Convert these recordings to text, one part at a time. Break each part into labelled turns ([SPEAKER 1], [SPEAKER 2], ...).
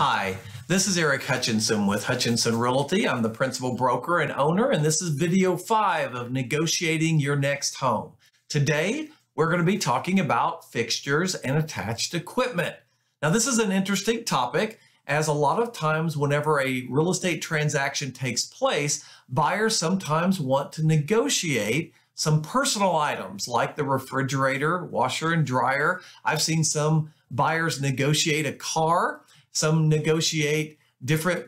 [SPEAKER 1] Hi, this is Eric Hutchinson with Hutchinson Realty. I'm the principal broker and owner, and this is video 5 of negotiating your next home. Today, we're going to be talking about fixtures and attached equipment. Now, this is an interesting topic, as a lot of times whenever a real estate transaction takes place, buyers sometimes want to negotiate some personal items like the refrigerator, washer and dryer. I've seen some buyers negotiate a car. Some negotiate different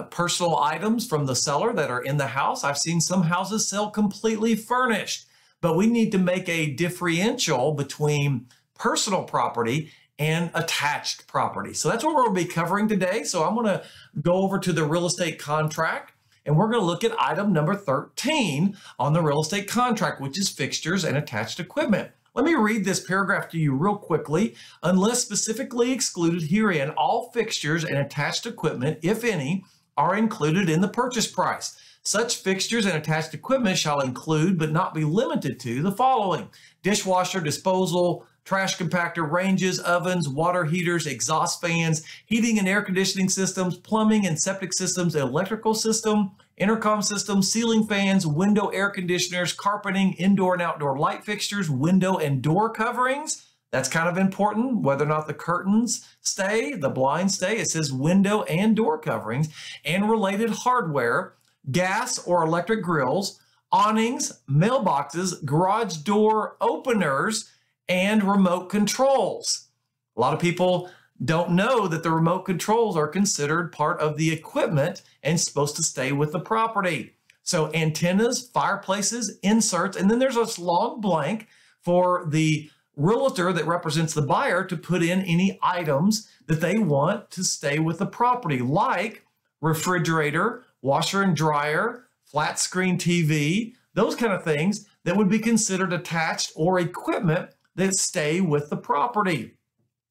[SPEAKER 1] personal items from the seller that are in the house. I've seen some houses sell completely furnished, but we need to make a differential between personal property and attached property. So that's what we're going to be covering today. So I'm going to go over to the real estate contract, and we're going to look at item number 13 on the real estate contract, which is fixtures and attached equipment. Let me read this paragraph to you real quickly. Unless specifically excluded herein, all fixtures and attached equipment, if any, are included in the purchase price. Such fixtures and attached equipment shall include, but not be limited to, the following: dishwasher, disposal, trash compactor, ranges, ovens, water heaters, exhaust fans, heating and air conditioning systems, plumbing and septic systems, electrical system, intercom systems, ceiling fans, window air conditioners, carpeting, indoor and outdoor light fixtures, window and door coverings. That's kind of important, whether or not the curtains stay, the blinds stay. It says window and door coverings, and related hardware, gas or electric grills, awnings, mailboxes, garage door openers, and remote controls. A lot of people don't know that the remote controls are considered part of the equipment and supposed to stay with the property. So antennas, fireplaces, inserts, and then there's this long blank for the realtor that represents the buyer to put in any items that they want to stay with the property, like refrigerator, washer and dryer, flat screen TV, those kind of things that would be considered attached or equipment that stay with the property.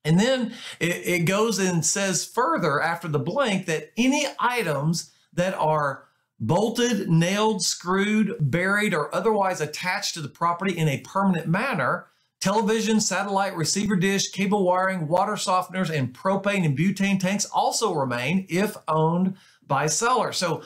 [SPEAKER 1] And then it goes and says further after the blank that any items that are bolted, nailed, screwed, buried, or otherwise attached to the property in a permanent manner, television, satellite, receiver dish, cable wiring, water softeners, and propane and butane tanks also remain if owned by seller. So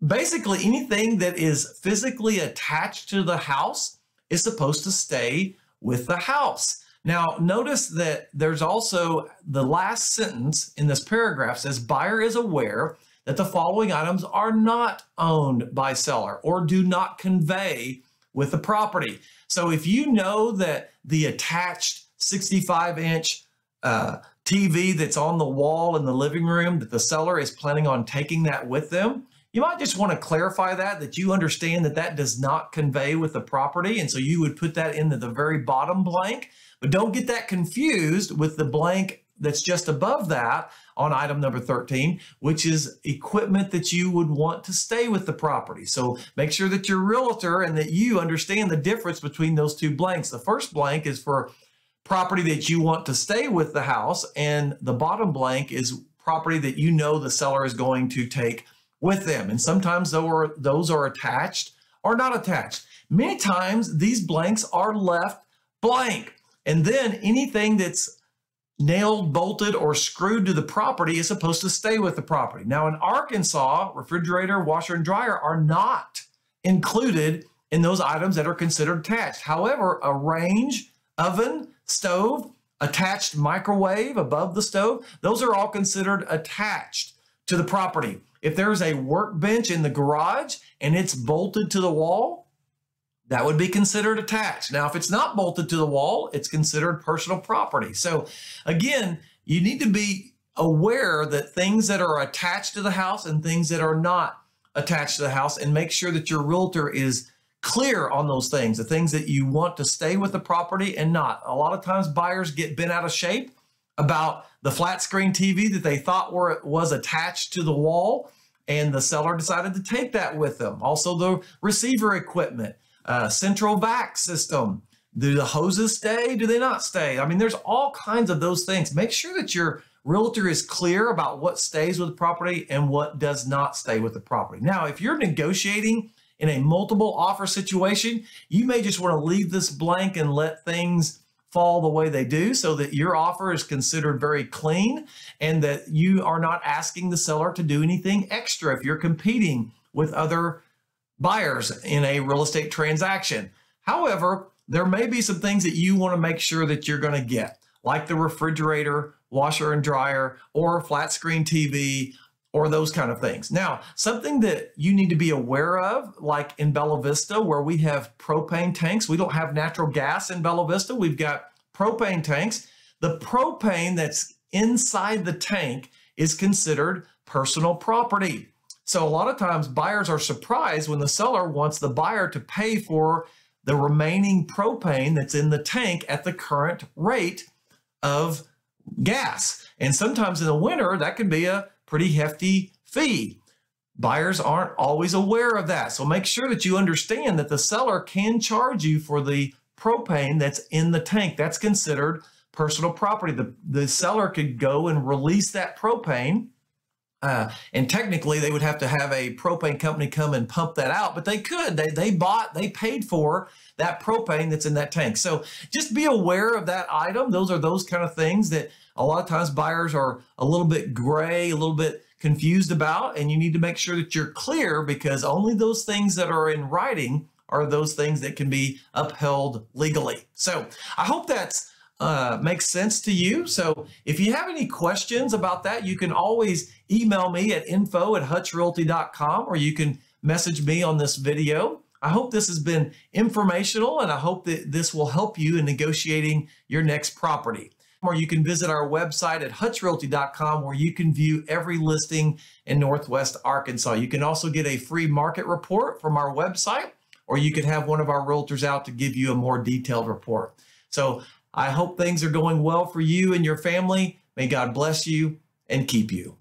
[SPEAKER 1] basically anything that is physically attached to the house is supposed to stay with the house. Now, notice that there's also the last sentence in this paragraph says, buyer is aware that the following items are not owned by seller or do not convey with the property. So if you know that the attached 65-inch TV that's on the wall in the living room, that the seller is planning on taking that with them, you might just want to clarify that you understand that that does not convey with the property. And so you would put that into the very bottom blank, but don't get that confused with the blank that's just above that on item number 13, which is equipment that you would want to stay with the property. So make sure that you're a realtor and that you understand the difference between those two blanks. The first blank is for property that you want to stay with the house, and the bottom blank is property that you know the seller is going to take with them. And sometimes those are attached or not attached. Many times these blanks are left blank. And then anything that's nailed, bolted, or screwed to the property is supposed to stay with the property. Now in Arkansas, refrigerator, washer, and dryer are not included in those items that are considered attached. However, a range, oven, stove, attached microwave above the stove, those are all considered attached to the property. If there's a workbench in the garage and it's bolted to the wall, that would be considered attached. Now, if it's not bolted to the wall, it's considered personal property. So again, you need to be aware that things that are attached to the house and things that are not attached to the house, and make sure that your realtor is clear on those things, the things that you want to stay with the property and not. A lot of times buyers get bent out of shape about the flat screen TV that they thought was attached to the wall, and the seller decided to take that with them. Also the receiver equipment, central vac system. Do the hoses stay? Do they not stay? I mean, there's all kinds of those things. Make sure that your realtor is clear about what stays with the property and what does not stay with the property. Now, if you're negotiating in a multiple offer situation, you may just want to leave this blank and let things fall the way they do, so that your offer is considered very clean and that you are not asking the seller to do anything extra if you're competing with other buyers in a real estate transaction. However, there may be some things that you want to make sure that you're going to get, like the refrigerator, washer and dryer, or flat screen TV, or those kind of things. Now, something that you need to be aware of, like in Bella Vista, where we have propane tanks. We don't have natural gas in Bella Vista. We've got propane tanks. The propane that's inside the tank is considered personal property. So a lot of times buyers are surprised when the seller wants the buyer to pay for the remaining propane that's in the tank at the current rate of gas. And sometimes in the winter, that can be a pretty hefty fee. Buyers aren't always aware of that. So make sure that you understand that the seller can charge you for the propane that's in the tank. That's considered personal property. The seller could go and release that propane. And technically they would have to have a propane company come and pump that out, but they could. They paid for that propane that's in that tank. So just be aware of that item. Those are those kind of things that a lot of times buyers are a little bit gray, a little bit confused about, and you need to make sure that you're clear, because only those things that are in writing are those things that can be upheld legally. So I hope that's makes sense to you. So if you have any questions about that, you can always email me at info@hutchrealty.com, or you can message me on this video. I hope this has been informational, and I hope that this will help you in negotiating your next property. Or you can visit our website at hutchrealty.com, where you can view every listing in Northwest Arkansas. You can also get a free market report from our website, or you could have one of our realtors out to give you a more detailed report. So I hope things are going well for you and your family. May God bless you and keep you.